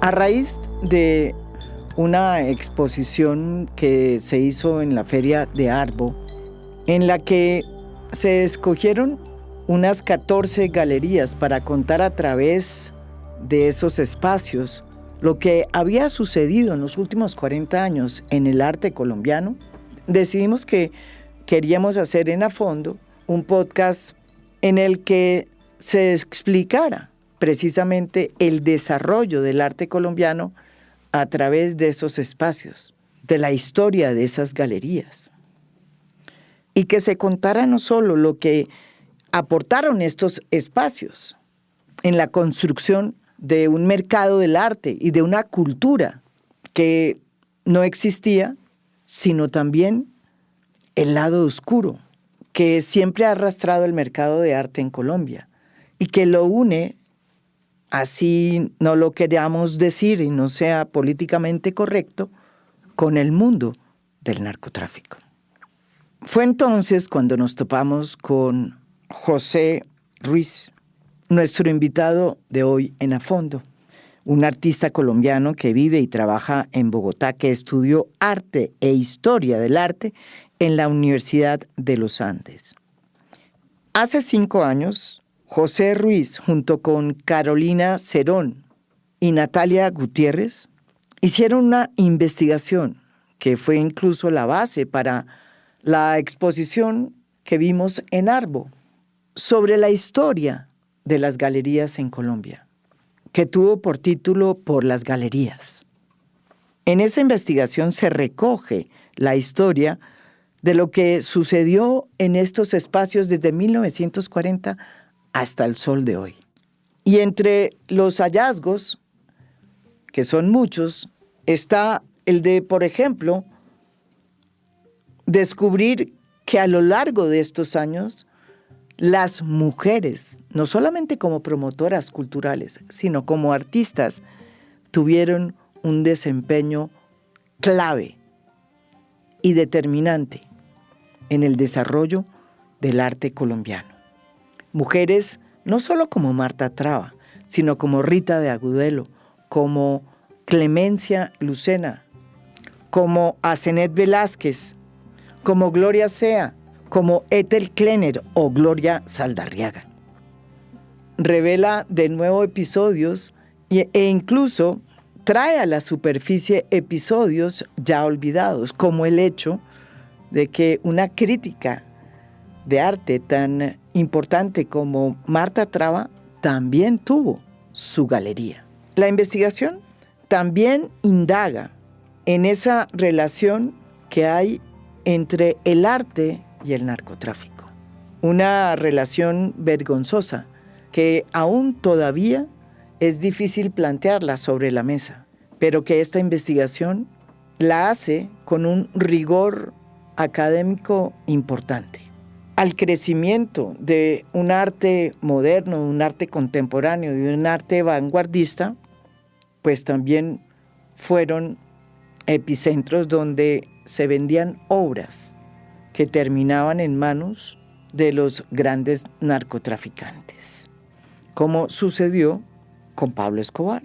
A raíz de una exposición que se hizo en la Feria de Arbo, en la que se escogieron unas 14 galerías para contar a través de esos espacios lo que había sucedido en los últimos 40 años en el arte colombiano, decidimos que queríamos hacer en A Fondo un podcast en el que se explicara precisamente el desarrollo del arte colombiano a través de esos espacios, de la historia de esas galerías. Y que se contara no solo lo que aportaron estos espacios en la construcción de un mercado del arte y de una cultura que no existía, sino también el lado oscuro que siempre ha arrastrado el mercado de arte en Colombia y que lo une, así no lo queramos decir y no sea políticamente correcto, con el mundo del narcotráfico. Fue entonces cuando nos topamos con José Ruiz, nuestro invitado de hoy en A Fondo, un artista colombiano que vive y trabaja en Bogotá, que estudió arte e historia del arte en la Universidad de los Andes. Hace 5 años, José Ruiz, junto con Carolina Cerón y Natalia Gutiérrez, hicieron una investigación que fue incluso la base para la exposición que vimos en Arbo sobre la historia de las galerías en Colombia, que tuvo por título Por las Galerías. En esa investigación se recoge la historia de lo que sucedió en estos espacios desde 1940 hasta el sol de hoy. Y entre los hallazgos, que son muchos, está el de, por ejemplo, descubrir que a lo largo de estos años, las mujeres, no solamente como promotoras culturales, sino como artistas, tuvieron un desempeño clave y determinante en el desarrollo del arte colombiano. Mujeres no solo como Marta Traba, sino como Rita de Agudelo, como Clemencia Lucena, como Asenet Velázquez, como Gloria Sea, como Ethel Klenner o Gloria Saldarriaga. Revela de nuevo episodios e incluso trae a la superficie episodios ya olvidados, como el hecho de que una crítica de arte tan importante como Marta Traba también tuvo su galería. La investigación también indaga en esa relación que hay entre el arte y el narcotráfico. Una relación vergonzosa que aún todavía es difícil plantearla sobre la mesa, pero que esta investigación la hace con un rigor académico importante. Al crecimiento de un arte moderno, de un arte contemporáneo, de un arte vanguardista, pues también fueron epicentros donde se vendían obras que terminaban en manos de los grandes narcotraficantes, como sucedió con Pablo Escobar.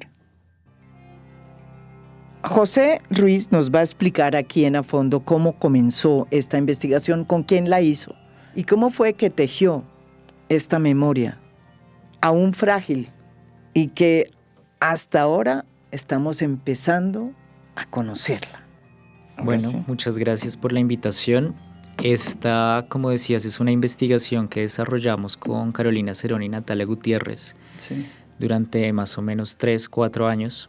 José Ruiz nos va a explicar aquí en A Fondo cómo comenzó esta investigación, con quién la hizo y cómo fue que tejió esta memoria aún frágil y que hasta ahora estamos empezando a conocerla. Bueno, muchas gracias por la invitación. Esta, como decías, es una investigación que desarrollamos con Carolina Cerón y Natalia Gutiérrez durante más o menos 3-4 años,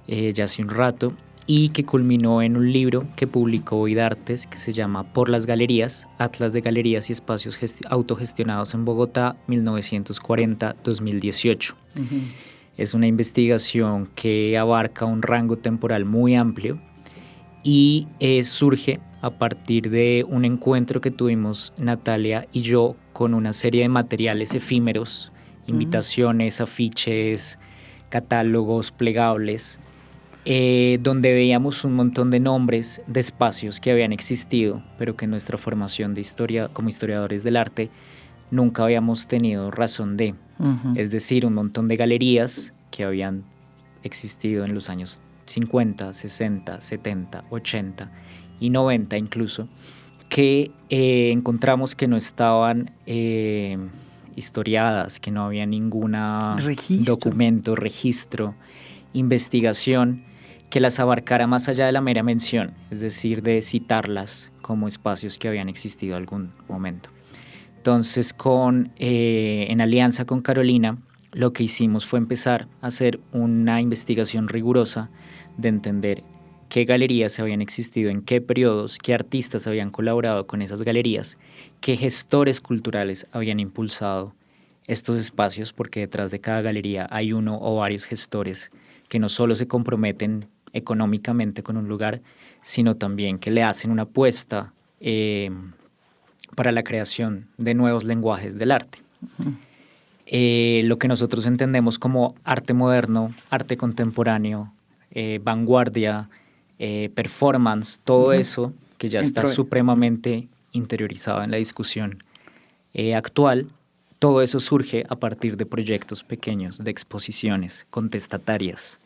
ya hace un rato, y que culminó en un libro que publicó Vidartes que se llama Por las Galerías, Atlas de Galerías y Espacios Autogestionados en Bogotá, 1940-2018. Es una investigación que abarca un rango temporal muy amplio y surge a partir de un encuentro que tuvimos Natalia y yo con una serie de materiales efímeros, invitaciones, afiches, catálogos, plegables, donde veíamos un montón de nombres de espacios que habían existido, pero que en nuestra formación de historia, como historiadores del arte, nunca habíamos tenido razón de. Es decir, un montón de galerías que habían existido en los años 50, 60, 70, 80 y 90 incluso, que encontramos que no estaban historiadas, que no había ningún documento, registro, investigación que las abarcara más allá de la mera mención, es decir, de citarlas como espacios que habían existido algún momento. Entonces, en alianza con Carolina, lo que hicimos fue empezar a hacer una investigación rigurosa de entender qué galerías habían existido, en qué periodos, qué artistas habían colaborado con esas galerías, qué gestores culturales habían impulsado estos espacios, porque detrás de cada galería hay uno o varios gestores que no solo se comprometen económicamente con un lugar, sino también que le hacen una apuesta para la creación de nuevos lenguajes del arte. Lo que nosotros entendemos como arte moderno, arte contemporáneo, vanguardia, performance, todo eso que ya está supremamente interiorizado en la discusión actual, todo eso surge a partir de proyectos pequeños, de exposiciones contestatarias,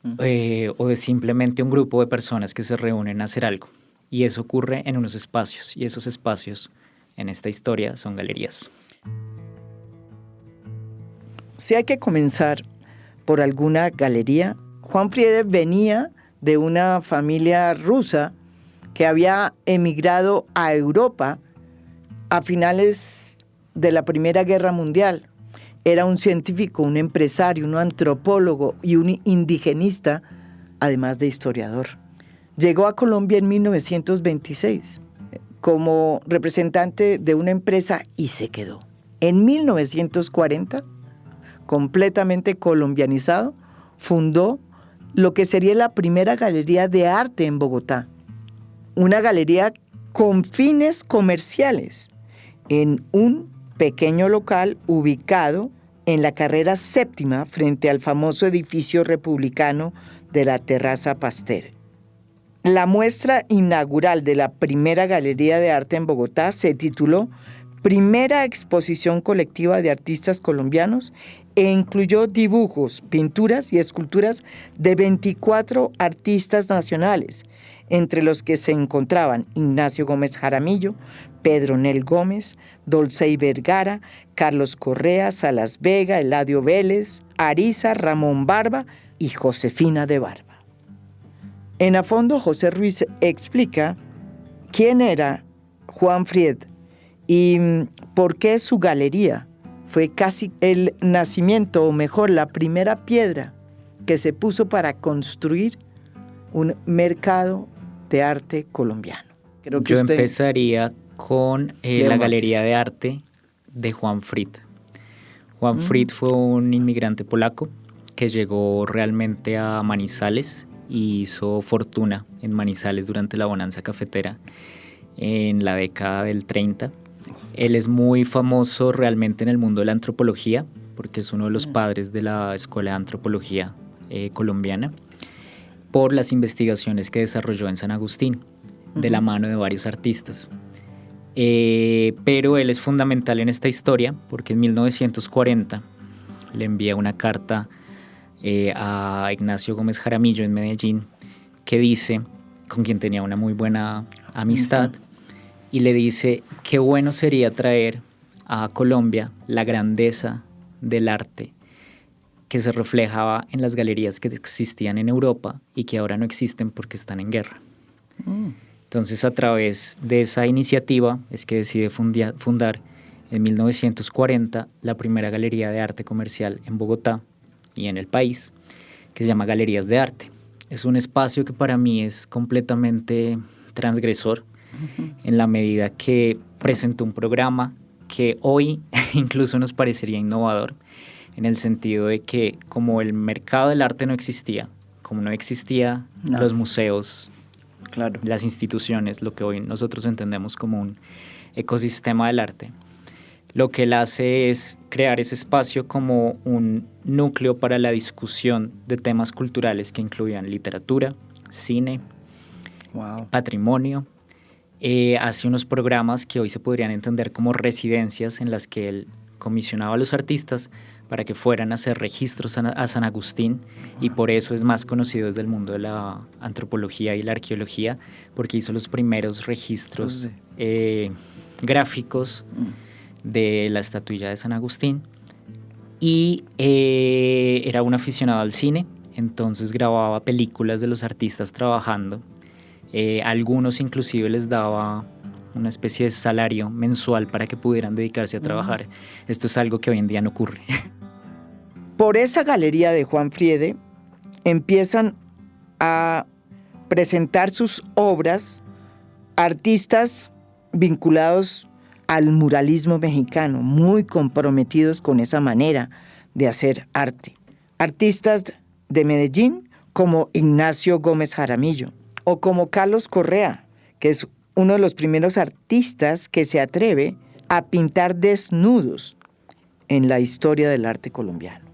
o de simplemente un grupo de personas que se reúnen a hacer algo. Y eso ocurre en unos espacios, y esos espacios en esta historia son galerías. Si hay que comenzar por alguna galería, Juan Friede venía de una familia rusa que había emigrado a Europa a finales de la Primera Guerra Mundial. Era un científico, un empresario, un antropólogo y un indigenista, además de historiador. Llegó a Colombia en 1926 como representante de una empresa y se quedó. En 1940, completamente colombianizado, fundó lo que sería la primera galería de arte en Bogotá. Una galería con fines comerciales en un pequeño local ubicado en la carrera séptima frente al famoso edificio republicano de la Terraza Pasteur. La muestra inaugural de la primera galería de arte en Bogotá se tituló Primera Exposición Colectiva de Artistas Colombianos e incluyó dibujos, pinturas y esculturas de 24 artistas nacionales, entre los que se encontraban Ignacio Gómez Jaramillo, Pedro Nel Gómez, Dolcey Vergara, Carlos Correa, Salas Vega, Eladio Vélez, Ariza, Ramón Barba y Josefina de Barba. En a fondo, José Ruiz explica quién era Juan Fried y por qué su galería fue casi el nacimiento, o mejor, la primera piedra que se puso para construir un mercado de arte colombiano. Creo que yo empezaría con la Galería de Arte de Juan Fried. Juan Fried fue un inmigrante polaco que llegó realmente a Manizales y hizo fortuna en Manizales durante la bonanza cafetera en la década del 30. Él es muy famoso realmente en el mundo de la antropología porque es uno de los padres de la Escuela de Antropología colombiana por las investigaciones que desarrolló en San Agustín de la mano de varios artistas. Pero él es fundamental en esta historia porque en 1940 le envía una carta a Ignacio Gómez Jaramillo en Medellín que dice, con quien tenía una muy buena amistad, y le dice qué bueno sería traer a Colombia la grandeza del arte que se reflejaba en las galerías que existían en Europa y que ahora no existen porque están en guerra. Entonces, a través de esa iniciativa es que decide fundar en 1940 la primera galería de arte comercial en Bogotá y en el país, que se llama Galerías de Arte. Es un espacio que para mí es completamente transgresor en la medida que presentó un programa que hoy incluso nos parecería innovador, en el sentido de que como el mercado del arte no existía, como no existían los museos, las instituciones, lo que hoy nosotros entendemos como un ecosistema del arte, lo que él hace es crear ese espacio como un núcleo para la discusión de temas culturales que incluían literatura, cine, patrimonio. Hace unos programas que hoy se podrían entender como residencias en las que él comisionaba a los artistas para que fueran a hacer registros a San Agustín, y por eso es más conocido desde el mundo de la antropología y la arqueología, porque hizo los primeros registros gráficos de la estatuilla de San Agustín, y era un aficionado al cine, entonces grababa películas de los artistas trabajando. Algunos inclusive les daba una especie de salario mensual para que pudieran dedicarse a trabajar. Esto es algo que hoy en día no ocurre. Por esa galería de Juan Friede empiezan a presentar sus obras artistas vinculados al muralismo mexicano, muy comprometidos con esa manera de hacer arte. Artistas de Medellín como Ignacio Gómez Jaramillo o como Carlos Correa, que es uno de los primeros artistas que se atreve a pintar desnudos en la historia del arte colombiano.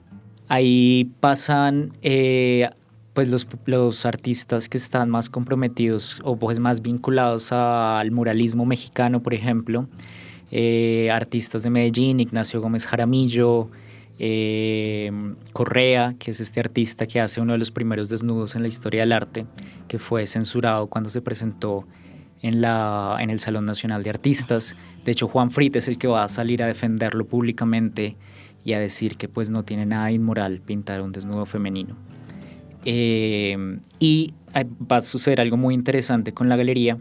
Ahí pasan pues los artistas que están más comprometidos o pues más vinculados al muralismo mexicano, por ejemplo, artistas de Medellín, Ignacio Gómez Jaramillo, Correa, que es este artista que hace uno de los primeros desnudos en la historia del arte, que fue censurado cuando se presentó en el Salón Nacional de Artistas. De hecho, Juan Frit es el que va a salir a defenderlo públicamente y a decir que pues no tiene nada inmoral pintar un desnudo femenino. Y va a suceder algo muy interesante con la galería,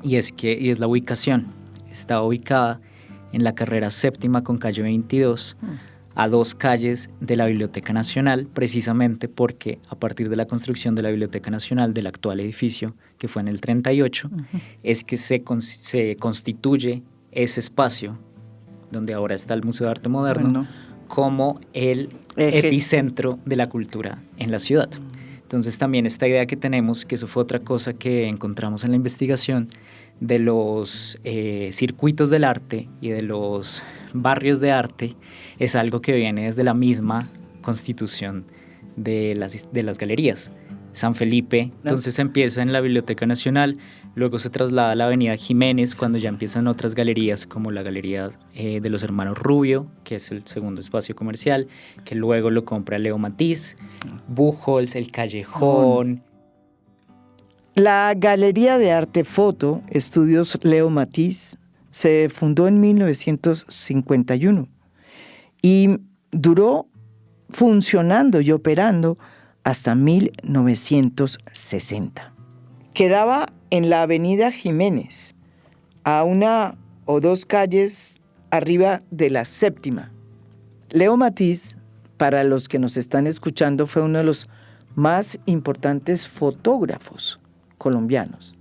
y es la ubicación. Está ubicada en la carrera séptima con calle 22, a 2 calles de la Biblioteca Nacional, precisamente porque a partir de la construcción de la Biblioteca Nacional, del actual edificio, que fue en el 38, es que se constituye ese espacio donde ahora está el Museo de Arte Moderno, como el epicentro de la cultura en la ciudad. Entonces también esta idea que tenemos, que eso fue otra cosa que encontramos en la investigación, de los circuitos del arte y de los barrios de arte, es algo que viene desde la misma constitución de las galerías. San Felipe, entonces empieza en la Biblioteca Nacional, luego se traslada a la Avenida Jiménez, cuando ya empiezan otras galerías como la Galería de los Hermanos Rubio, que es el segundo espacio comercial, que luego lo compra Leo Matiz, Buchholz, El Callejón. La Galería de Arte Foto, Estudios Leo Matiz, se fundó en 1951 y duró funcionando y operando hasta 1960. Quedaba en la Avenida Jiménez, a 1 o 2 calles arriba de la séptima. Leo Matiz, para los que nos están escuchando, fue uno de los más importantes fotógrafos colombianos.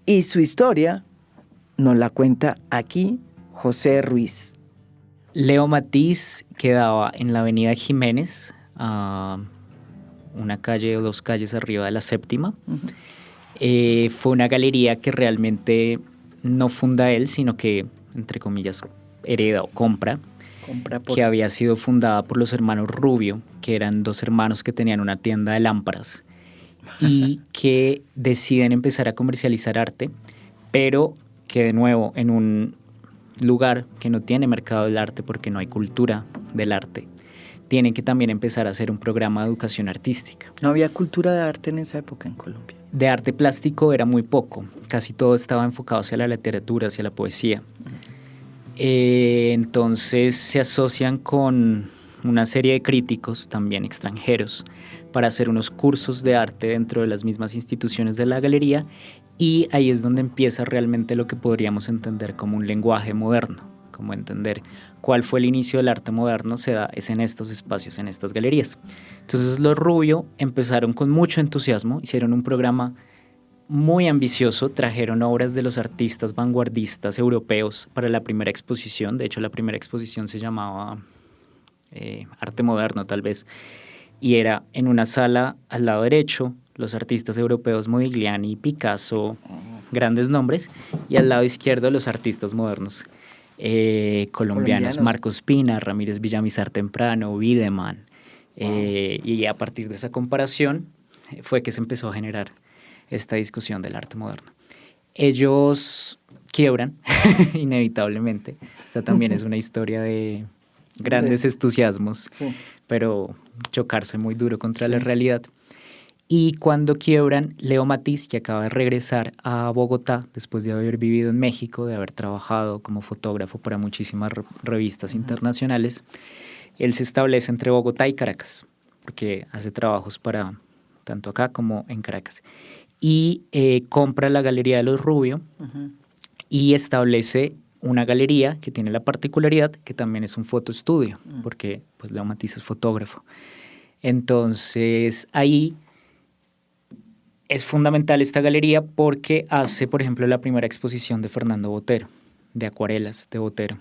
Y su historia nos la cuenta aquí José Ruiz. Leo Matiz quedaba en la Avenida Jiménez, a 1 calle o 2 calles arriba de la séptima. Fue una galería que realmente no funda él, sino que, entre comillas, hereda o compra que había sido fundada por los hermanos Rubio, que eran 2 hermanos que tenían una tienda de lámparas y que deciden empezar a comercializar arte, pero que de nuevo en un lugar que no tiene mercado del arte porque no hay cultura del arte, tienen que también empezar a hacer un programa de educación artística. No había cultura de arte en esa época en Colombia. De arte plástico era muy poco, casi todo estaba enfocado hacia la literatura, hacia la poesía. Entonces se asocian con una serie de críticos, también extranjeros, para hacer unos cursos de arte dentro de las mismas instituciones de la galería, y ahí es donde empieza realmente lo que podríamos entender como un lenguaje moderno, como entender cuál fue el inicio del arte moderno, es en estos espacios, en estas galerías. Entonces los Rubio empezaron con mucho entusiasmo, hicieron un programa muy ambicioso, trajeron obras de los artistas vanguardistas europeos para la primera exposición. De hecho, la primera exposición se llamaba Arte Moderno, tal vez, y era en una sala al lado derecho, los artistas europeos Modigliani, Picasso, grandes nombres, y al lado izquierdo los artistas modernos colombianos, Marcos Pina, Ramírez Villamizar Temprano, Wiedemann. Y a partir de esa comparación fue que se empezó a generar esta discusión del arte moderno. Ellos quiebran, inevitablemente. Esta también es una historia de grandes entusiasmos, sí, pero chocarse muy duro contra la realidad. Y cuando quiebran, Leo Matiz, que acaba de regresar a Bogotá después de haber vivido en México, de haber trabajado como fotógrafo para muchísimas revistas internacionales, él se establece entre Bogotá y Caracas, porque hace trabajos para tanto acá como en Caracas. Y compra la Galería de los Rubio y establece una galería que tiene la particularidad que también es un fotoestudio, porque pues, Leo Matiz es fotógrafo. Entonces, ahí es fundamental esta galería porque hace, por ejemplo, la primera exposición de Fernando Botero, de acuarelas de Botero.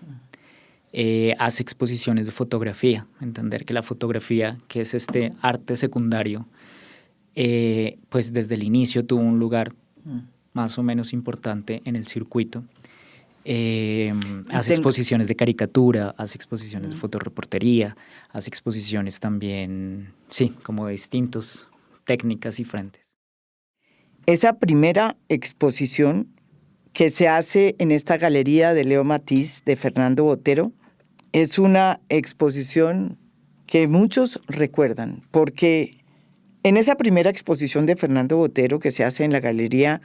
Hace exposiciones de fotografía, entender que la fotografía, que es este arte secundario, pues desde el inicio tuvo un lugar más o menos importante en el circuito. Hace exposiciones de caricatura, hace exposiciones de fotoreportería, hace exposiciones también, sí, como de distintas técnicas y frentes. Esa primera exposición que se hace en esta galería de Leo Matiz de Fernando Botero es una exposición que muchos recuerdan, porque en esa primera exposición de Fernando Botero que se hace en la galería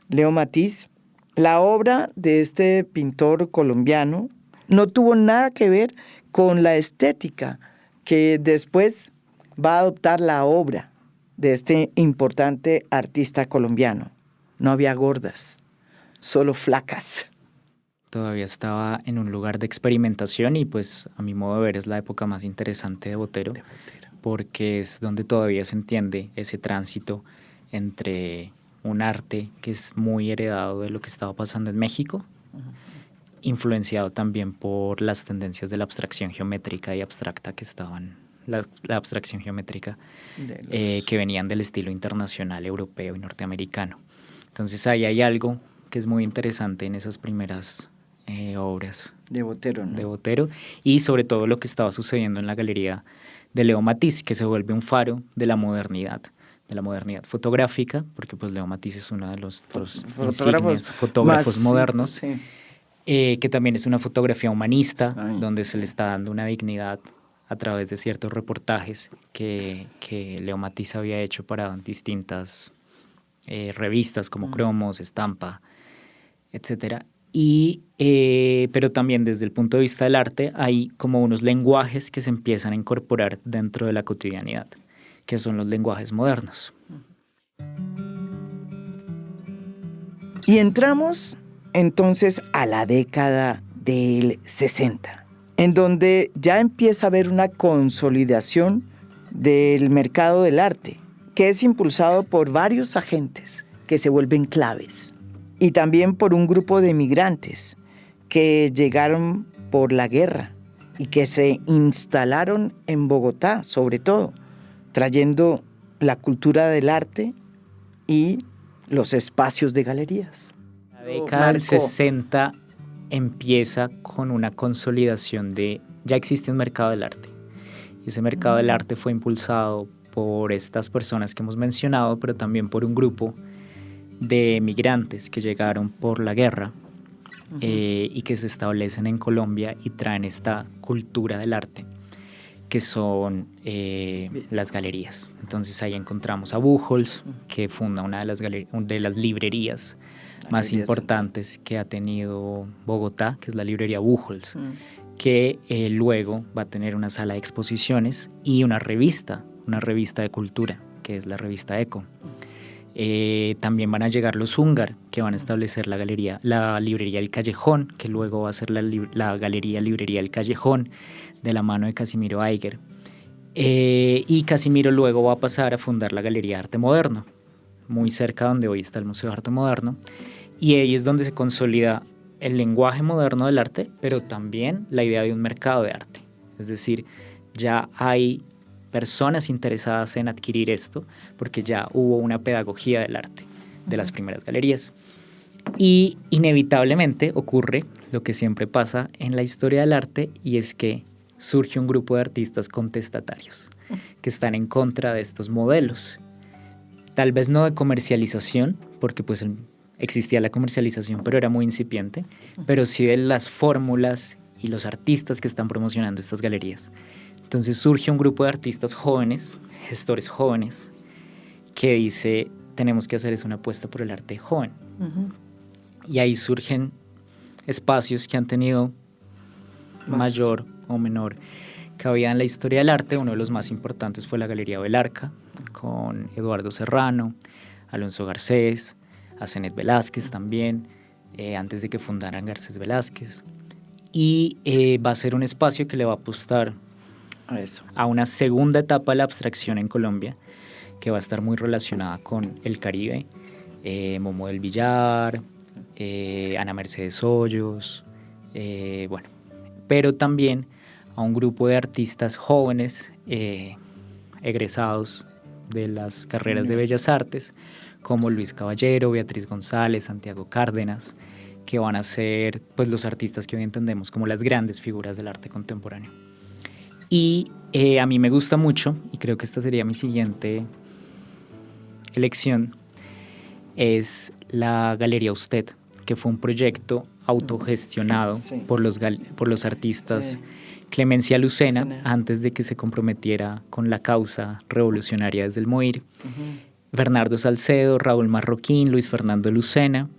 Leo Matiz, la obra de este pintor colombiano no tuvo nada que ver con la estética que después va a adoptar la obra de este importante artista colombiano. No había gordas, solo flacas. Todavía estaba en un lugar de experimentación y pues a mi modo de ver es la época más interesante de Botero, porque es donde todavía se entiende ese tránsito entre un arte que es muy heredado de lo que estaba pasando en México, influenciado también por las tendencias de la abstracción geométrica y abstracta que estaban, la abstracción geométrica que venían del estilo internacional europeo y norteamericano. Entonces ahí hay algo que es muy interesante en esas primeras obras de Botero, ¿no? De Botero, y sobre todo lo que estaba sucediendo en la galería de Leo Matiz, que se vuelve un faro de la modernidad fotográfica, porque pues Leo Matiz es uno de los fotógrafos modernos, sí. Que también es una fotografía humanista, donde se le está dando una dignidad a través de ciertos reportajes que Leo Matiz había hecho para distintas revistas como Cromos, Estampa, etcétera. Pero también desde el punto de vista del arte hay como unos lenguajes que se empiezan a incorporar dentro de la cotidianidad, que son los lenguajes modernos. Y entramos entonces a la década del 60, en donde ya empieza a haber una consolidación del mercado del arte, que es impulsado por varios agentes que se vuelven claves, y también por un grupo de migrantes que llegaron por la guerra y que se instalaron en Bogotá, sobre todo, trayendo la cultura del arte y los espacios de galerías. La década del 60 empieza con una consolidación de, ya existe un mercado del arte. Ese mercado del arte fue impulsado por estas personas que hemos mencionado, pero también por un grupo de migrantes que llegaron por la guerra y que se establecen en Colombia y traen esta cultura del arte, que son las galerías. Entonces ahí encontramos a Buchholz, que funda una de las librerías más importantes que ha tenido Bogotá, que es la librería Buchholz, que luego va a tener una sala de exposiciones y una revista de cultura, que es la revista Eco. También van a llegar los húngaros, que van a establecer la librería El Callejón, que luego va a ser la librería El Callejón, de la mano de Casimiro Eiger. Y Casimiro luego va a pasar a fundar la Galería Arte Moderno, muy cerca donde hoy está el Museo de Arte Moderno, y ahí es donde se consolida el lenguaje moderno del arte, pero también la idea de un mercado de arte. Es decir, ya hay personas interesadas en adquirir esto, porque ya hubo una pedagogía del arte de las primeras galerías. Y inevitablemente ocurre lo que siempre pasa en la historia del arte, y es que surge un grupo de artistas contestatarios que están en contra de estos modelos. Tal vez no de comercialización, porque pues existía la comercialización, pero era muy incipiente, pero sí de las fórmulas y los artistas que están promocionando estas galerías. Entonces surge un grupo de artistas jóvenes, gestores jóvenes, que dice, tenemos que hacer es una apuesta por el arte joven. Y ahí surgen espacios que han tenido mayor o menor cabida en la historia del arte. Uno de los más importantes fue la Galería Belarca, con Eduardo Serrano, Alonso Garcés, Asenet Velázquez también, antes de que fundaran Garcés Velázquez. Y va a ser un espacio que le va a apostar a una segunda etapa de la abstracción en Colombia, que va a estar muy relacionada con el Caribe, Momo del Villar, Ana Mercedes Hoyos, bueno, pero también a un grupo de artistas jóvenes egresados de las carreras de Bellas Artes, como Luis Caballero, Beatriz González, Santiago Cárdenas, que van a ser pues, los artistas que hoy entendemos como las grandes figuras del arte contemporáneo. Y a mí me gusta mucho, y creo que esta sería mi siguiente elección, es la Galería Usted, que fue un proyecto autogestionado por los artistas Clemencia Lucena, antes de que se comprometiera con la causa revolucionaria desde el Moir, Bernardo Salcedo, Raúl Marroquín, Luis Fernando Lucena,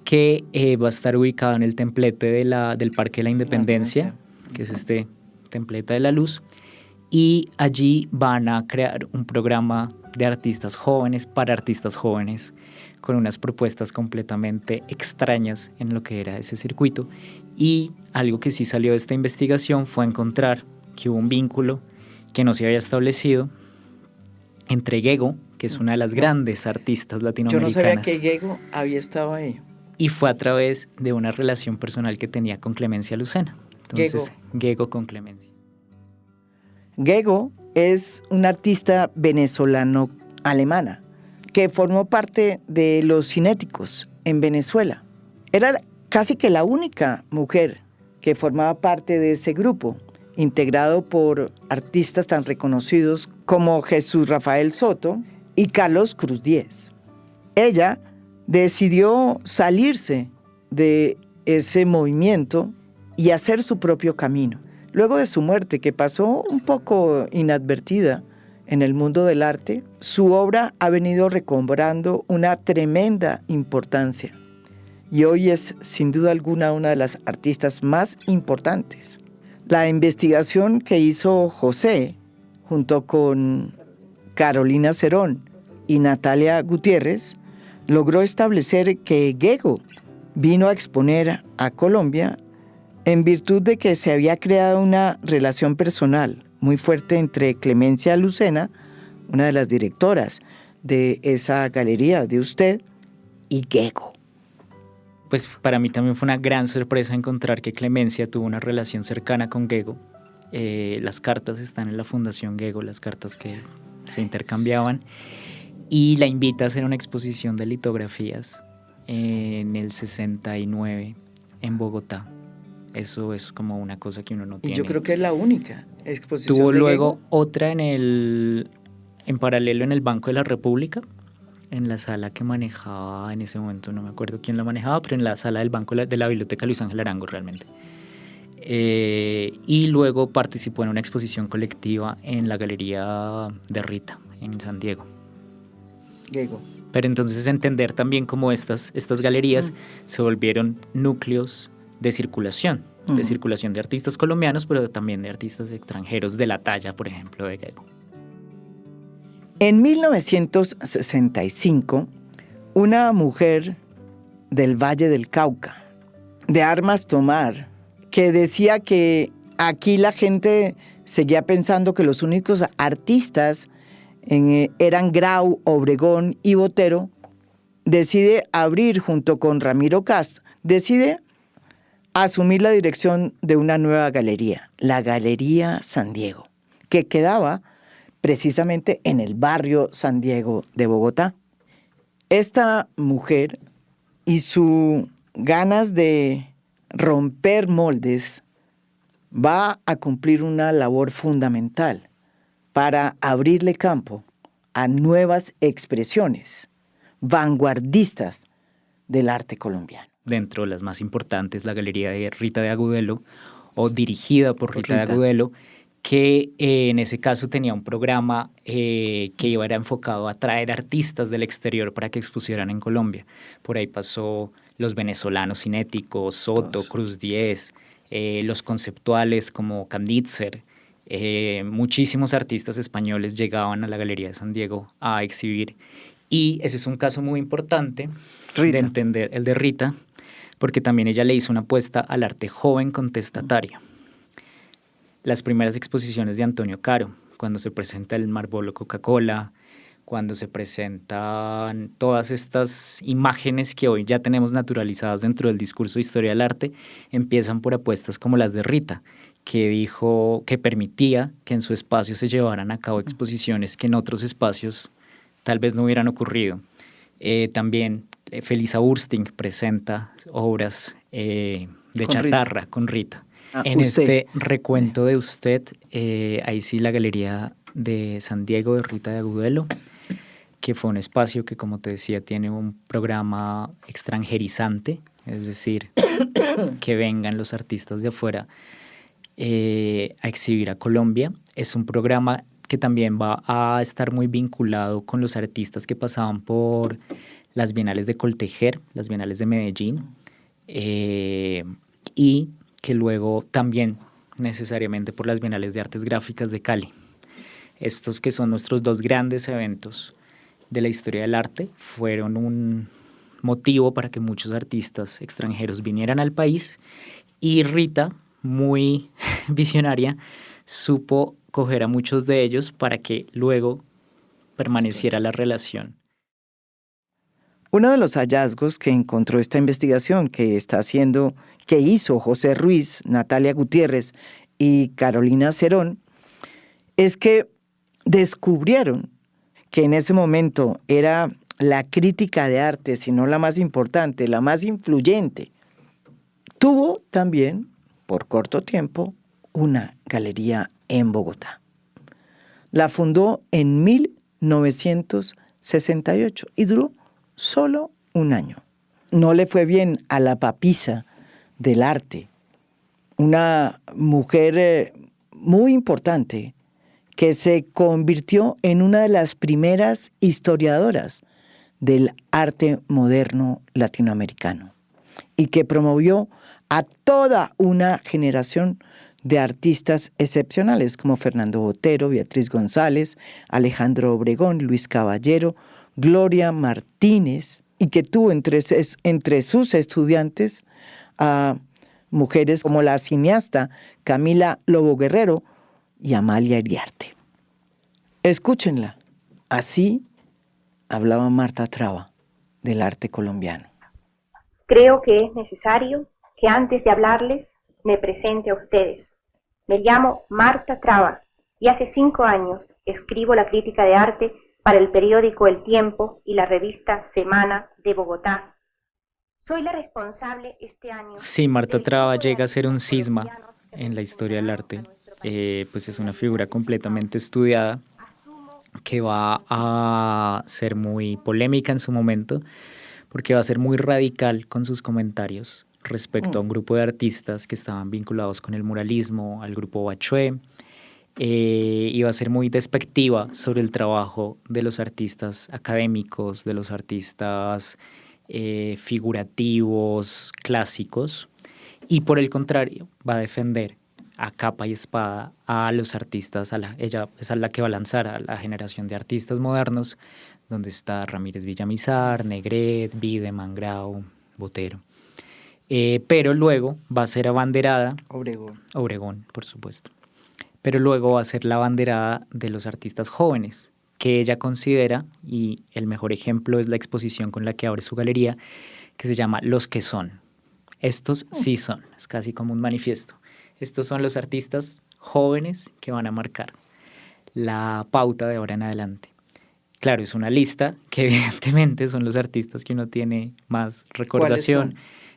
que va a estar ubicado en el templete del Parque de la Independencia, que es este templete de la luz, y allí van a crear un programa de artistas jóvenes para artistas jóvenes, con unas propuestas completamente extrañas en lo que era ese circuito. Y algo que sí salió de esta investigación fue encontrar que hubo un vínculo que no se había establecido entre Gego, que es una de las grandes artistas latinoamericanas. Yo no sabía que Gego había estado ahí. Y fue a través de una relación personal que tenía con Clemencia Lucena. Entonces, Gego con Clemencia. Gego es una artista venezolano-alemana que formó parte de Los Cinéticos en Venezuela. Era casi que la única mujer que formaba parte de ese grupo, integrado por artistas tan reconocidos como Jesús Rafael Soto y Carlos Cruz Diez. Ella decidió salirse de ese movimiento y hacer su propio camino. Luego de su muerte, que pasó un poco inadvertida en el mundo del arte, su obra ha venido recobrando una tremenda importancia y hoy es sin duda alguna una de las artistas más importantes. La investigación que hizo José junto con Carolina Cerón y Natalia Gutiérrez logró establecer que Gego vino a exponer a Colombia en virtud de que se había creado una relación personal muy fuerte entre Clemencia Lucena, una de las directoras de esa galería de Usted, y Gego. Pues para mí también fue una gran sorpresa encontrar que Clemencia tuvo una relación cercana con Gego. Las cartas están en la Fundación Gego, las cartas que se intercambiaban, y la invita a hacer una exposición de litografías en el 69 en Bogotá. Eso es como una cosa que uno no tiene. Y yo creo que es la única exposición. Tuvo de luego Gego. Otra en paralelo en el Banco de la República, en la sala que manejaba en ese momento, no me acuerdo quién la manejaba, pero en la sala del Banco de la Biblioteca Luis Ángel Arango realmente. Y luego participó en una exposición colectiva en la Galería de Rita, en San Diego. Gego. Pero entonces entender también cómo estas galerías se volvieron núcleos de circulación de artistas colombianos, pero también de artistas extranjeros de la talla, por ejemplo, de Gego. En 1965, una mujer del Valle del Cauca, de armas tomar, que decía que aquí la gente seguía pensando que los únicos artistas eran Grau, Obregón y Botero, decide abrir junto con Ramiro Castro, decide asumir la dirección de una nueva galería, la Galería San Diego, que quedaba precisamente en el barrio San Diego de Bogotá. Esta mujer y sus ganas de romper moldes va a cumplir una labor fundamental para abrirle campo a nuevas expresiones vanguardistas del arte colombiano. Dentro de las más importantes, la Galería de Rita de Agudelo, o dirigida por Rita de Agudelo, que en ese caso tenía un programa que era enfocado a traer artistas del exterior para que expusieran en Colombia. Por ahí pasó los venezolanos cinéticos, Soto, Cruz Diez, los conceptuales como Canditzer. Muchísimos artistas españoles llegaban a la Galería de San Diego a exhibir. Y ese es un caso muy importante de entender, el de Rita, porque también ella le hizo una apuesta al arte joven contestatario. Las primeras exposiciones de Antonio Caro, cuando se presenta el Marlboro Coca-Cola, cuando se presentan todas estas imágenes que hoy ya tenemos naturalizadas dentro del discurso de historia del arte, empiezan por apuestas como las de Rita, que dijo que permitía que en su espacio se llevaran a cabo exposiciones que en otros espacios tal vez no hubieran ocurrido. También Felisa Ursting presenta obras de chatarra con Rita. En este recuento de usted, ahí sí la Galería de San Diego de Rita de Agudelo, que fue un espacio que, como te decía, tiene un programa extranjerizante, es decir, que vengan los artistas de afuera a exhibir a Colombia. Es un programa que también va a estar muy vinculado con los artistas que pasaban por las Bienales de Coltejer, las Bienales de Medellín, y que luego también necesariamente por las Bienales de Artes Gráficas de Cali. Estos que son nuestros dos grandes eventos de la historia del arte fueron un motivo para que muchos artistas extranjeros vinieran al país, y Rita, muy visionaria, supo coger a muchos de ellos para que luego permaneciera la relación. Uno de los hallazgos que encontró esta investigación que hizo José Ruiz, Natalia Gutiérrez y Carolina Cerón, es que descubrieron que en ese momento era la crítica de arte, si no la más importante, la más influyente. Tuvo también, por corto tiempo, una galería en Bogotá. La fundó en 1968 y duró solo un año. No le fue bien a la papisa del arte, una mujer muy importante que se convirtió en una de las primeras historiadoras del arte moderno latinoamericano y que promovió a toda una generación de artistas excepcionales como Fernando Botero, Beatriz González, Alejandro Obregón, Luis Caballero, Gloria Martínez, y que tuvo entre sus estudiantes a mujeres como la cineasta Camila Lobo Guerrero y Amalia Iriarte. Escúchenla. Así hablaba Marta Traba del arte colombiano. Creo que es necesario que antes de hablarles me presente a ustedes. Me llamo Marta Traba y hace 5 años escribo la crítica de arte para el periódico El Tiempo y la revista Semana de Bogotá. Soy la responsable este año. Sí, Marta Traba llega a ser un cisma en la historia del arte. Pues es una figura completamente estudiada que va a ser muy polémica en su momento, porque va a ser muy radical con sus comentarios respecto a un grupo de artistas que estaban vinculados con el muralismo, al grupo Bachué, y va a ser muy despectiva sobre el trabajo de los artistas académicos, de los artistas figurativos, clásicos, y por el contrario va a defender a capa y espada a los artistas, ella es la que va a lanzar a la generación de artistas modernos, donde está Ramírez Villamizar, Negret, Wiedemann, Grau, Botero. Pero luego va a ser abanderada... Obregón, por supuesto. Pero luego va a ser la abanderada de los artistas jóvenes, que ella considera, y el mejor ejemplo es la exposición con la que abre su galería, que se llama Los que son. Estos sí son, es casi como un manifiesto. Estos son los artistas jóvenes que van a marcar la pauta de ahora en adelante. Claro, es una lista que evidentemente son los artistas que uno tiene más recordación.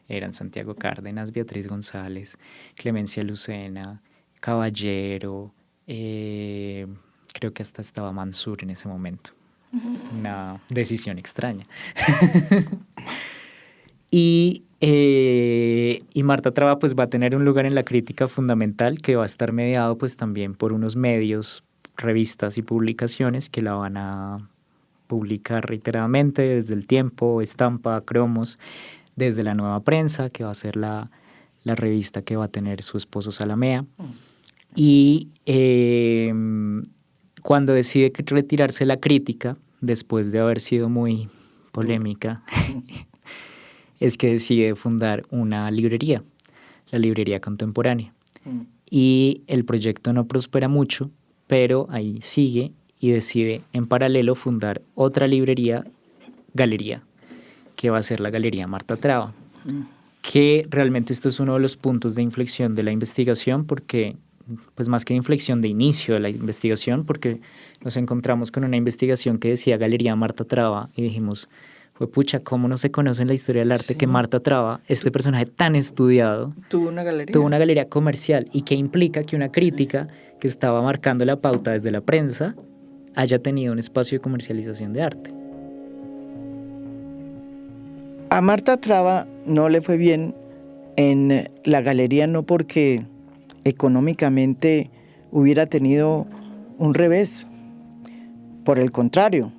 Eran Santiago Cárdenas, Beatriz González, Clemencia Lucena, Caballero, creo que hasta estaba Mansur en ese momento. Una decisión extraña. Y Marta Traba pues va a tener un lugar en la crítica fundamental que va a estar mediado pues también por unos medios, revistas y publicaciones que la van a publicar reiteradamente desde El Tiempo, Estampa, Cromos, desde La Nueva Prensa, que va a ser la revista que va a tener su esposo Salamea. Y cuando decide retirarse la crítica, después de haber sido muy polémica, es que decide fundar una librería, la Librería Contemporánea. Y el proyecto no prospera mucho, pero ahí sigue y decide en paralelo fundar otra galería, que va a ser la Galería Marta Traba. Que realmente esto es uno de los puntos de inflexión de la investigación, porque, pues más que de inflexión, de inicio de la investigación, porque nos encontramos con una investigación que decía Galería Marta Traba y dijimos, fue pucha, ¿cómo no se conoce en la historia del arte que Marta Traba, este personaje tan estudiado, tuvo una galería comercial, y que implica que una crítica que estaba marcando la pauta desde la prensa haya tenido un espacio de comercialización de arte? A Marta Traba no le fue bien en la galería, no porque económicamente hubiera tenido un revés. Por el contrario,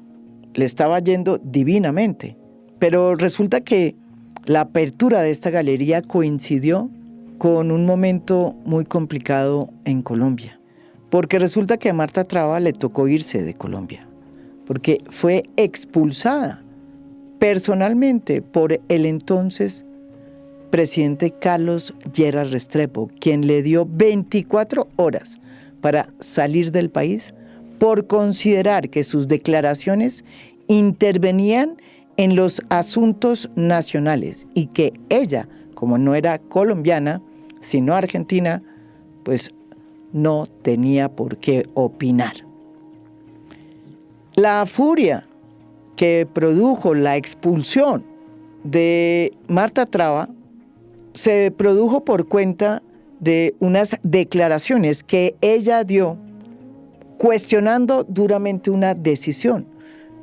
le estaba yendo divinamente. Pero resulta que la apertura de esta galería coincidió con un momento muy complicado en Colombia. Porque resulta que a Marta Traba le tocó irse de Colombia, porque fue expulsada personalmente por el entonces presidente Carlos Lleras Restrepo, quien le dio 24 horas para salir del país por considerar que sus declaraciones intervenían en los asuntos nacionales y que ella, como no era colombiana, sino argentina, pues no tenía por qué opinar. La furia que produjo la expulsión de Marta Traba se produjo por cuenta de unas declaraciones que ella dio cuestionando duramente una decisión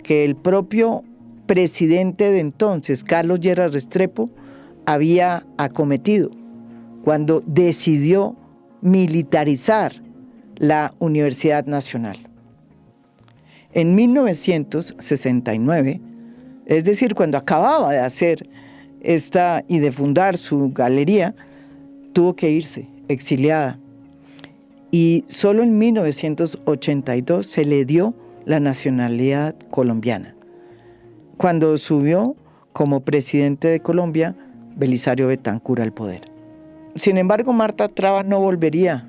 que el propio presidente de entonces, Carlos Lleras Restrepo, había acometido cuando decidió militarizar la Universidad Nacional. En 1969, es decir, cuando acababa de hacer y de fundar su galería, tuvo que irse exiliada. Y solo en 1982 se le dio la nacionalidad colombiana, cuando subió como presidente de Colombia Belisario Betancur al poder. Sin embargo, Marta Traba no volvería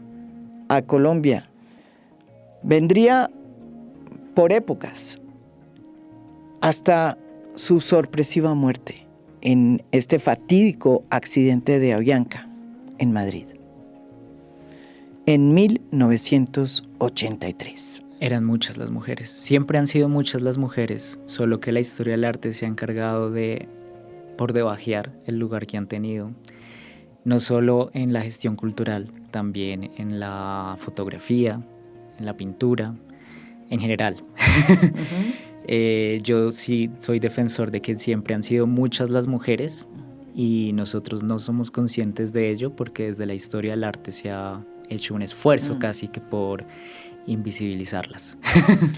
a Colombia. Vendría por épocas hasta su sorpresiva muerte en este fatídico accidente de Avianca en Madrid en 1983. Eran muchas las mujeres, siempre han sido muchas las mujeres, solo que la historia del arte se ha encargado de por debajear el lugar que han tenido, no solo en la gestión cultural, también en la fotografía, en la pintura, en general. Yo sí soy defensor de que siempre han sido muchas las mujeres y nosotros no somos conscientes de ello porque desde la historia del arte se ha hecho un esfuerzo casi que por invisibilizarlas.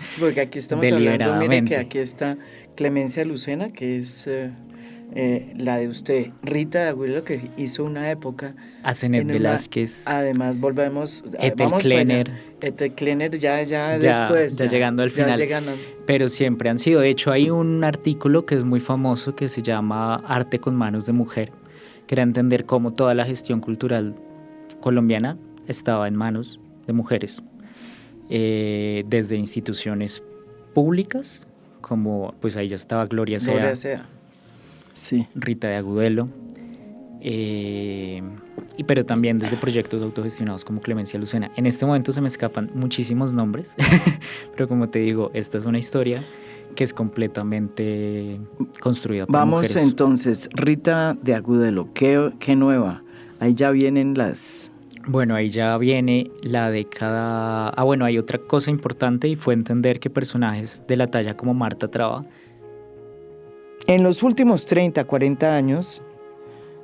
Sí, porque aquí estamos hablando, mire que aquí está Clemencia Lucena, que es la de usted, Rita de Agudelo, que hizo una época. Asenet Velázquez. Además, volvemos. Ethel Klenner. Ethel Klenner ya después. Ya llegando al final. Pero siempre han sido. De hecho, hay un artículo que es muy famoso que se llama Arte con manos de mujer, que era entender cómo toda la gestión cultural colombiana estaba en manos de mujeres. Desde instituciones públicas, como pues ahí ya estaba Gloria Sea. Sí. Rita de Agudelo, pero también desde proyectos autogestionados como Clemencia Lucena. En este momento se me escapan muchísimos nombres, pero como te digo, esta es una historia que es completamente construida por Vamos mujeres. Entonces, Rita de Agudelo, ¿qué nueva? Ahí ya vienen las... Bueno, ahí ya viene la década... bueno, hay otra cosa importante y fue entender que personajes de la talla como Marta Traba. En los últimos 30, 40 años,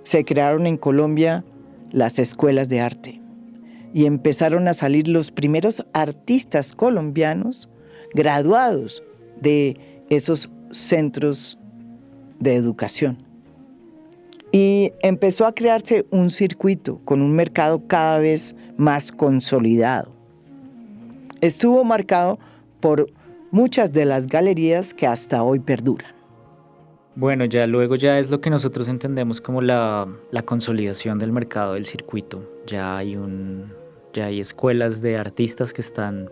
se crearon en Colombia las escuelas de arte y empezaron a salir los primeros artistas colombianos graduados de esos centros de educación. Y empezó a crearse un circuito con un mercado cada vez más consolidado. Estuvo marcado por muchas de las galerías que hasta hoy perduran. Bueno, ya luego ya es lo que nosotros entendemos como la consolidación del mercado del circuito. Ya hay escuelas de artistas que están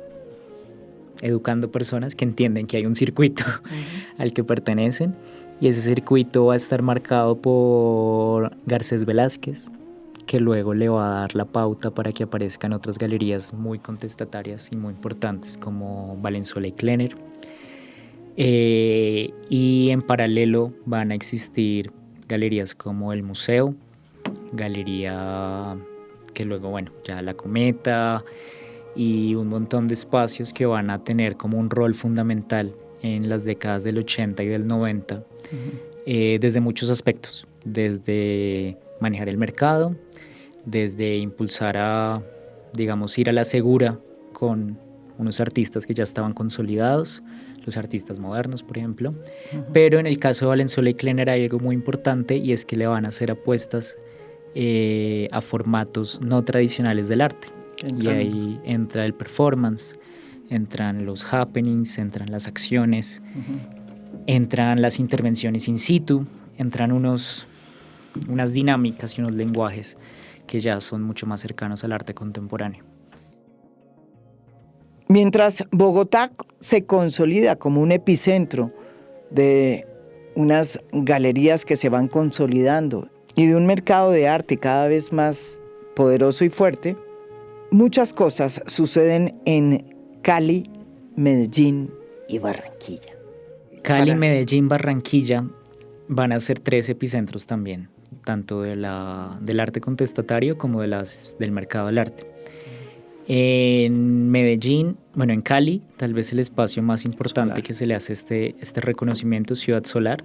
educando personas que entienden que hay un circuito al que pertenecen, y ese circuito va a estar marcado por Garcés Velázquez, que luego le va a dar la pauta para que aparezcan otras galerías muy contestatarias y muy importantes como Valenzuela y Klenner. Y en paralelo van a existir galerías como el Museo, galería que luego, bueno, ya la Cometa, y un montón de espacios que van a tener como un rol fundamental en las décadas del 80 y del 90, desde muchos aspectos, desde manejar el mercado, desde impulsar a, digamos, ir a la segura con unos artistas que ya estaban consolidados, los artistas modernos, por ejemplo. Pero en el caso de Valenzuela y Klenner hay algo muy importante, y es que le van a hacer apuestas a formatos no tradicionales del arte. Y ahí entra el performance, entran los happenings, entran las acciones, entran las intervenciones in situ, entran unas dinámicas y unos lenguajes que ya son mucho más cercanos al arte contemporáneo. Mientras Bogotá se consolida como un epicentro de unas galerías que se van consolidando y de un mercado de arte cada vez más poderoso y fuerte, muchas cosas suceden en Cali, Medellín y Barranquilla. Cali, Medellín, Barranquilla van a ser 3 epicentros también, tanto del arte contestatario como del mercado del arte. En Medellín, bueno, en Cali, tal vez el espacio más importante Solar, que se le hace este reconocimiento, Ciudad Solar,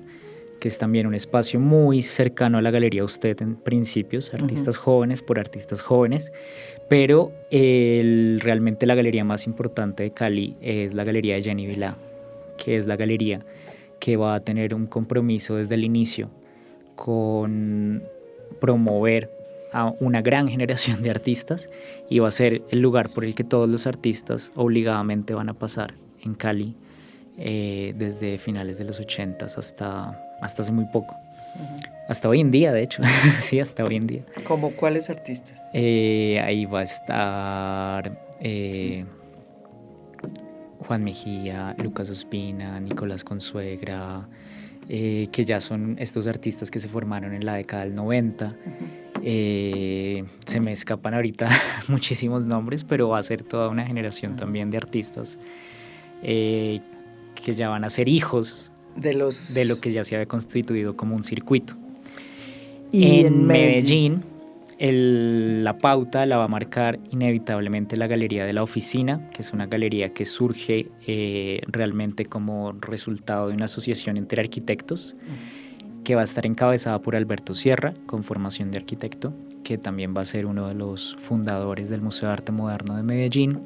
que es también un espacio muy cercano a la Galería Usted en principios, artistas jóvenes por artistas jóvenes, pero realmente la galería más importante de Cali es la Galería de Jenny Vilá, que es la galería que va a tener un compromiso desde el inicio con promover a una gran generación de artistas, y va a ser el lugar por el que todos los artistas obligadamente van a pasar en Cali desde finales de los 80s hasta hace muy poco. Hasta hoy en día, de hecho. Sí, hasta hoy en día. ¿Cómo cuáles artistas? Ahí va a estar Juan Mejía, Lucas Ospina, Nicolás Consuegra, que ya son estos artistas que se formaron en la década del 90. Se me escapan ahorita muchísimos nombres, pero va a ser toda una generación también de artistas que ya van a ser hijos de lo que ya se había constituido como un circuito. Y en Medellín la pauta la va a marcar inevitablemente la Galería de la Oficina, que es una galería que surge realmente como resultado de una asociación entre arquitectos, que va a estar encabezada por Alberto Sierra, con formación de arquitecto, que también va a ser uno de los fundadores del Museo de Arte Moderno de Medellín,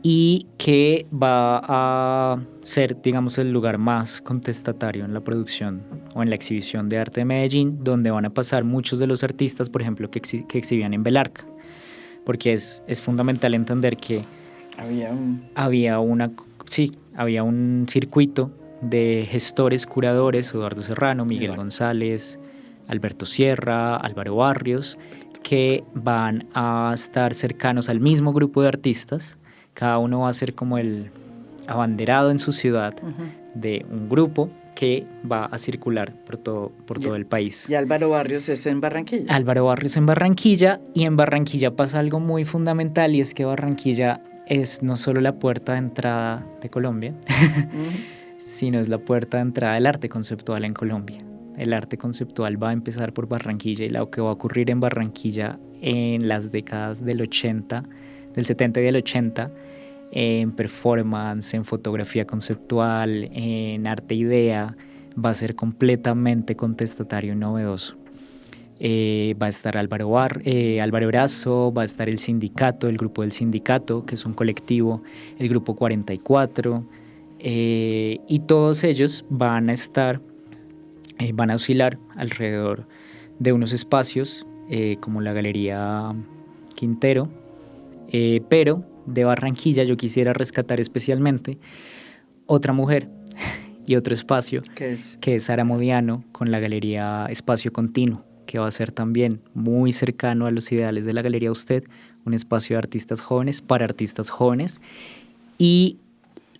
y que va a ser, digamos, el lugar más contestatario en la producción o en la exhibición de arte de Medellín, donde van a pasar muchos de los artistas, por ejemplo, que exhibían en Belarca, porque es fundamental entender que había un circuito de gestores, curadores, Eduardo Serrano, Miguel González, Alberto Sierra, Álvaro Barrios, que van a estar cercanos al mismo grupo de artistas. Cada uno va a ser como el abanderado en su ciudad de un grupo que va a circular por todo el país. ¿Y Álvaro Barrios es en Barranquilla? Álvaro Barrios en Barranquilla, y en Barranquilla pasa algo muy fundamental, y es que Barranquilla es no solo la puerta de entrada de Colombia, sino es la puerta de entrada del arte conceptual en Colombia. El arte conceptual va a empezar por Barranquilla, y lo que va a ocurrir en Barranquilla en las décadas del 70 y del 80, en performance, en fotografía conceptual, en arte idea, va a ser completamente contestatario y novedoso. va a estar Álvaro Erazo, va a estar el sindicato, el grupo del sindicato, que es un colectivo, el grupo 44, y todos ellos van a estar, van a oscilar alrededor de unos espacios como la Galería Quintero, pero de Barranquilla yo quisiera rescatar especialmente otra mujer y otro espacio, que es Sara Modiano, con la Galería Espacio Continuo, que va a ser también muy cercano a los ideales de la Galería Usted, un espacio de artistas jóvenes para artistas jóvenes. Y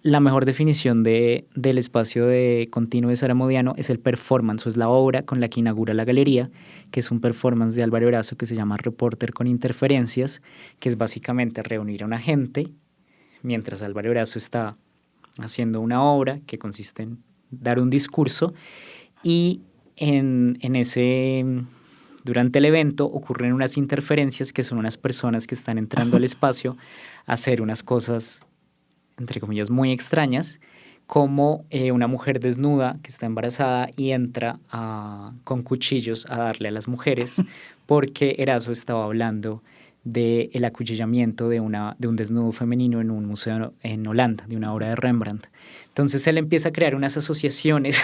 la mejor definición del espacio de continuo de Sara Modiano es el performance, o es la obra con la que inaugura la galería, que es un performance de Álvaro Erazo que se llama Reporter con interferencias, que es básicamente reunir a una gente mientras Álvaro Erazo está haciendo una obra que consiste en dar un discurso, y durante el evento ocurren unas interferencias que son unas personas que están entrando al espacio a hacer unas cosas, entre comillas, muy extrañas, como una mujer desnuda que está embarazada y entra con cuchillos a darle a las mujeres, porque Erazo estaba hablando del acuchillamiento de un desnudo femenino en un museo en Holanda, de una obra de Rembrandt. Entonces él empieza a crear unas asociaciones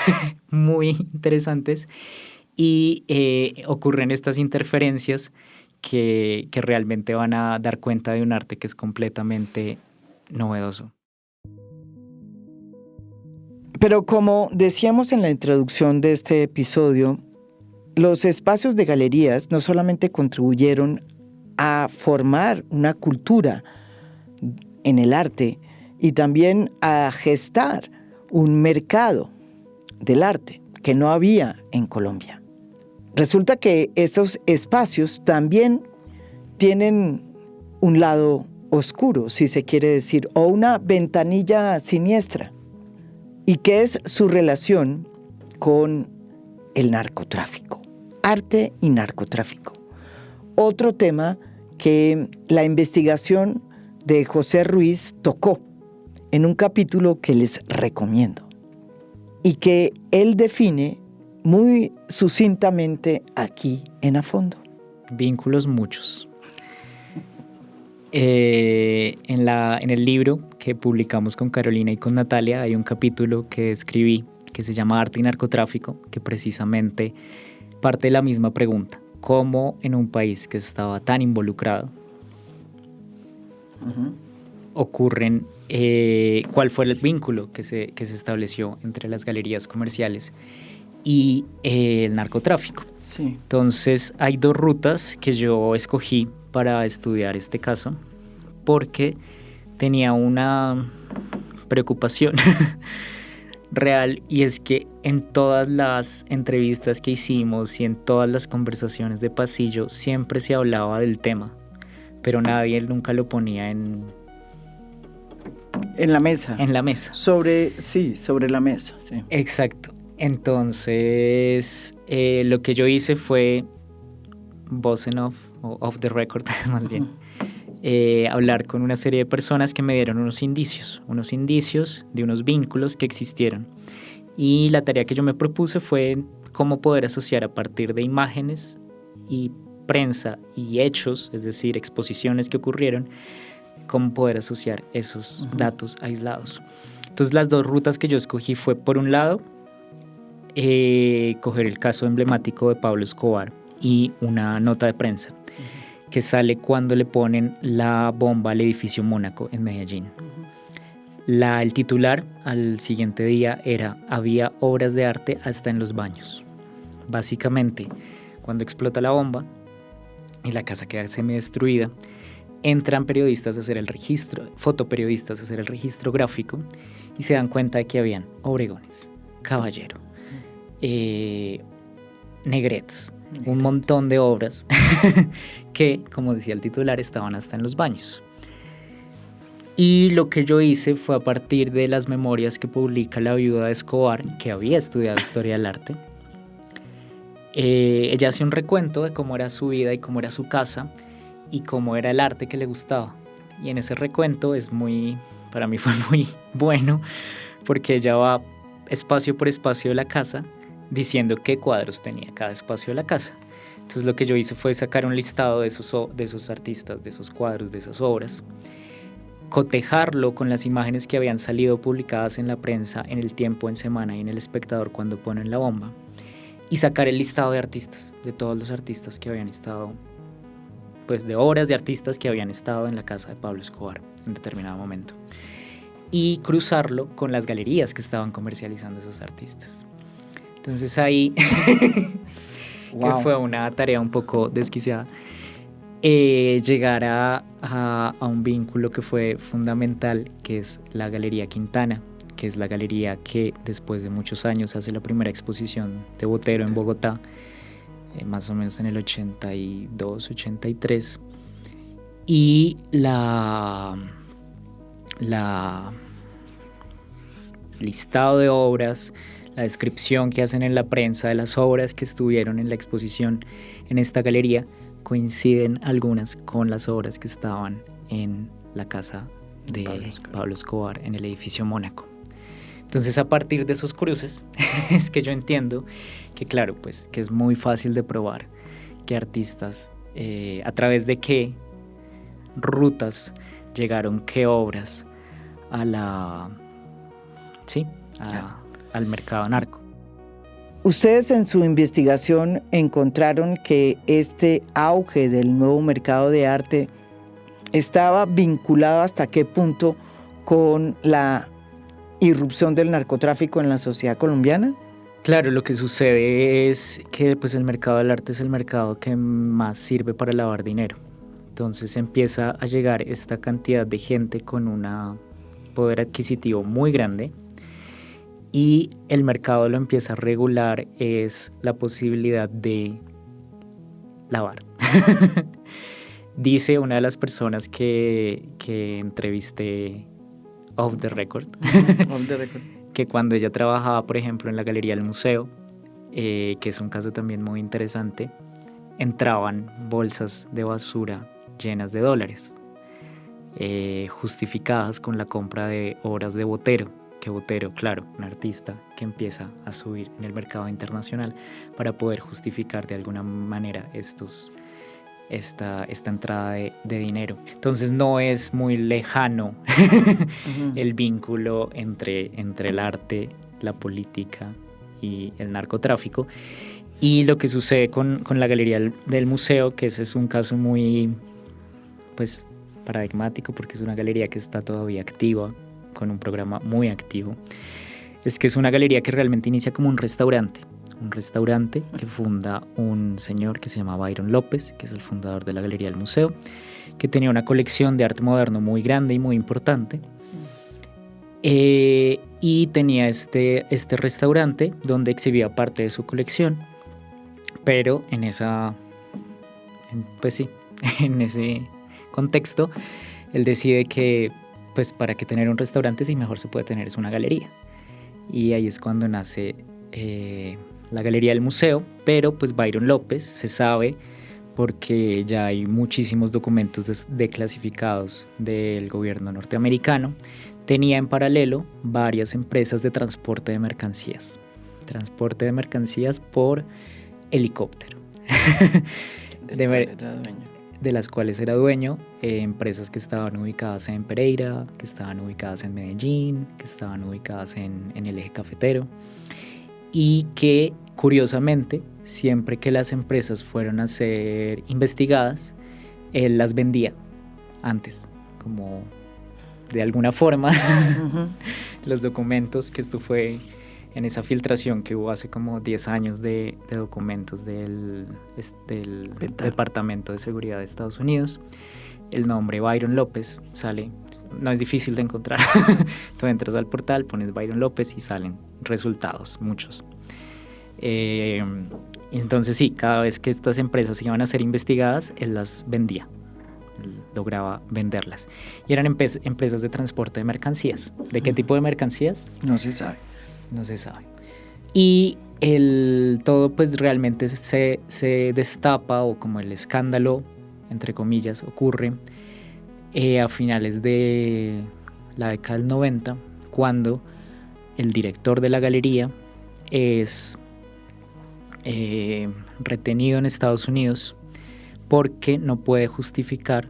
muy interesantes y ocurren estas interferencias que realmente van a dar cuenta de un arte que es completamente novedoso. Pero como decíamos en la introducción de este episodio, los espacios de galerías no solamente contribuyeron a formar una cultura en el arte y también a gestar un mercado del arte que no había en Colombia. Resulta que estos espacios también tienen un lado oscuro, si se quiere decir, o una ventanilla siniestra, y que es su relación con el narcotráfico, arte y narcotráfico. Otro tema que la investigación de José Ruiz tocó en un capítulo que les recomiendo y que él define muy sucintamente aquí en A Fondo. Vínculos muchos. En el libro que publicamos con Carolina y con Natalia hay un capítulo que escribí que se llama Arte y Narcotráfico, que precisamente parte de la misma pregunta: ¿cómo en un país que estaba tan involucrado ocurren, cuál fue el vínculo que se estableció entre las galerías comerciales y el narcotráfico? Sí. Entonces hay dos rutas que yo escogí para estudiar este caso, porque tenía una preocupación real, y es que en todas las entrevistas que hicimos y en todas las conversaciones de pasillo siempre se hablaba del tema, pero nadie nunca lo ponía en la mesa. En la mesa. Sobre la mesa. Sí. Exacto. Entonces, lo que yo hice fue voz en off, o off the record más bien, hablar con una serie de personas que me dieron unos indicios de unos vínculos que existieron. Y la tarea que yo me propuse fue cómo poder asociar a partir de imágenes y prensa y hechos, es decir, exposiciones que ocurrieron, cómo poder asociar esos datos aislados. Entonces las dos rutas que yo escogí fue, por un lado, coger el caso emblemático de Pablo Escobar y una nota de prensa que sale cuando le ponen la bomba al edificio Mónaco en Medellín. El titular al siguiente día era: había obras de arte hasta en los baños. Básicamente, cuando explota la bomba y la casa queda semidestruida, entran periodistas a hacer el registro, fotoperiodistas a hacer el registro gráfico, y se dan cuenta de que habían Obregones, Caballero, Negrets, un montón de obras que, como decía el titular, estaban hasta en los baños. Y lo que yo hice fue, a partir de las memorias que publica la viuda de Escobar, que había estudiado historia del arte, ella hace un recuento de cómo era su vida y cómo era su casa y cómo era el arte que le gustaba. Y en ese recuento para mí fue muy bueno, porque ella va espacio por espacio de la casa diciendo qué cuadros tenía cada espacio de la casa. Entonces lo que yo hice fue sacar un listado de esos artistas, de esos cuadros, de esas obras, cotejarlo con las imágenes que habían salido publicadas en la prensa, en El Tiempo, en Semana y en El Espectador cuando ponen la bomba, y sacar el listado de artistas, de todos los artistas que habían estado, pues de obras de artistas que habían estado en la casa de Pablo Escobar en determinado momento, y cruzarlo con las galerías que estaban comercializando esos artistas. Entonces ahí, Wow. que fue una tarea un poco desquiciada, llegar a un vínculo que fue fundamental, que es la Galería Quintana, que es la galería que después de muchos años hace la primera exposición de Botero en Bogotá, más o menos en el 82, 83, y la listado de obras, la descripción que hacen en la prensa de las obras que estuvieron en la exposición en esta galería, coinciden algunas con las obras que estaban en la casa de Pablo Escobar en el edificio Mónaco. Entonces, a partir de esos cruces es que yo entiendo que, claro, pues que es muy fácil de probar qué artistas, a través de qué rutas llegaron, qué obras al mercado narco. Ustedes en su investigación encontraron que este auge del nuevo mercado de arte estaba vinculado hasta qué punto con la irrupción del narcotráfico en la sociedad colombiana. Claro, lo que sucede es que pues, el mercado del arte es el mercado que más sirve para lavar dinero. Entonces empieza a llegar esta cantidad de gente con un poder adquisitivo muy grande, y el mercado lo empieza a regular es la posibilidad de lavar. Dice una de las personas que entrevisté off the record, que cuando ella trabajaba, por ejemplo, en la Galería del Museo, que es un caso también muy interesante, entraban bolsas de basura llenas de dólares, justificadas con la compra de obras de Botero, que Botero, claro, un artista que empieza a subir en el mercado internacional para poder justificar de alguna manera esta entrada de dinero. Entonces no es muy lejano el vínculo entre el arte, la política y el narcotráfico. Y lo que sucede con la Galería del Museo, que ese es un caso muy pues, paradigmático, porque es una galería que está todavía activa, con un programa muy activo, es que es una galería que realmente inicia como un restaurante que funda un señor que se llama Byron López, que es el fundador de la Galería del Museo, que tenía una colección de arte moderno muy grande y muy importante, y tenía este restaurante donde exhibía parte de su colección, pero en ese contexto él decide que pues para que tener un restaurante sí mejor se puede tener es una galería, y ahí es cuando nace la Galería del Museo. Pero pues Byron López, se sabe porque ya hay muchísimos documentos declasificados del gobierno norteamericano, tenía en paralelo varias empresas de transporte de mercancías por helicóptero de las cuales era dueño, empresas que estaban ubicadas en Pereira, que estaban ubicadas en Medellín, que estaban ubicadas en el eje cafetero, y que curiosamente siempre que las empresas fueron a ser investigadas, él las vendía antes, como de alguna forma los documentos, que esto fue en esa filtración que hubo hace como 10 años de documentos del Departamento de Seguridad de Estados Unidos. El nombre Byron López sale, no es difícil de encontrar. Tú entras al portal, pones Byron López y salen resultados, muchos. Entonces sí, cada vez que estas empresas iban a ser investigadas, él las vendía, él lograba venderlas. Y eran empresas de transporte de mercancías. ¿De qué tipo de mercancías? No se sabe. No se sabe. Y todo pues realmente se destapa, o como el escándalo, entre comillas, ocurre a finales de la década del 90, cuando el director de la galería es retenido en Estados Unidos porque no puede justificar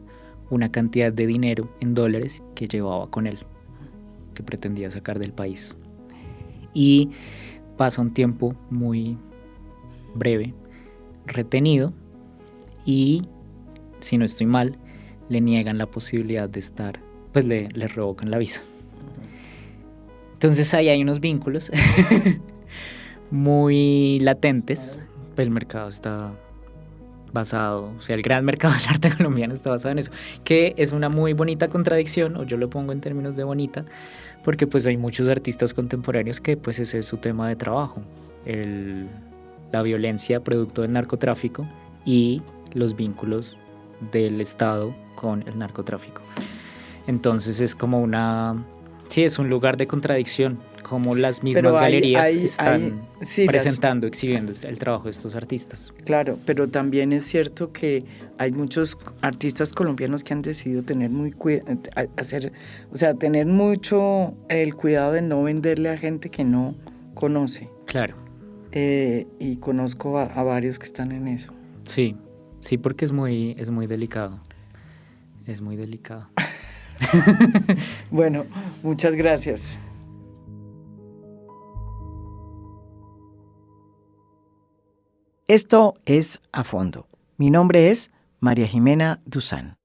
una cantidad de dinero en dólares que llevaba con él, que pretendía sacar del país. Y pasa un tiempo muy breve retenido y, si no estoy mal, le niegan la posibilidad de estar, pues le revocan la visa. Entonces ahí hay unos vínculos muy latentes. El mercado está basado, o sea, el gran mercado del arte colombiano está basado en eso, que es una muy bonita contradicción, o yo lo pongo en términos de bonita, porque pues hay muchos artistas contemporáneos que pues ese es su tema de trabajo, la violencia producto del narcotráfico y los vínculos del Estado con el narcotráfico. Entonces es como sí, es un lugar de contradicción, como las mismas galerías están presentando, exhibiendo el trabajo de estos artistas. Claro, pero también es cierto que hay muchos artistas colombianos que han decidido tener tener mucho el cuidado de no venderle a gente que no conoce. Claro. Y conozco a varios que están en eso. Sí, porque es muy delicado. Es muy delicado. Bueno, muchas gracias. Esto es A Fondo. Mi nombre es María Jimena Duzán.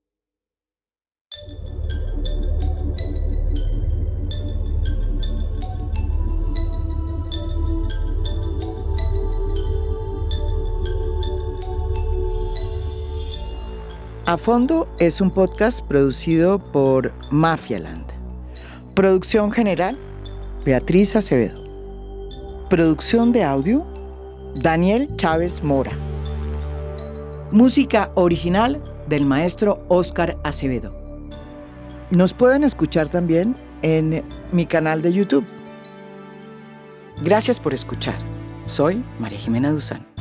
A Fondo es un podcast producido por Mafialand. Producción general, Beatriz Acevedo. Producción de audio, Daniel Chávez Mora. Música original del maestro Óscar Acevedo. Nos pueden escuchar también en mi canal de YouTube. Gracias por escuchar. Soy María Jimena Duzán.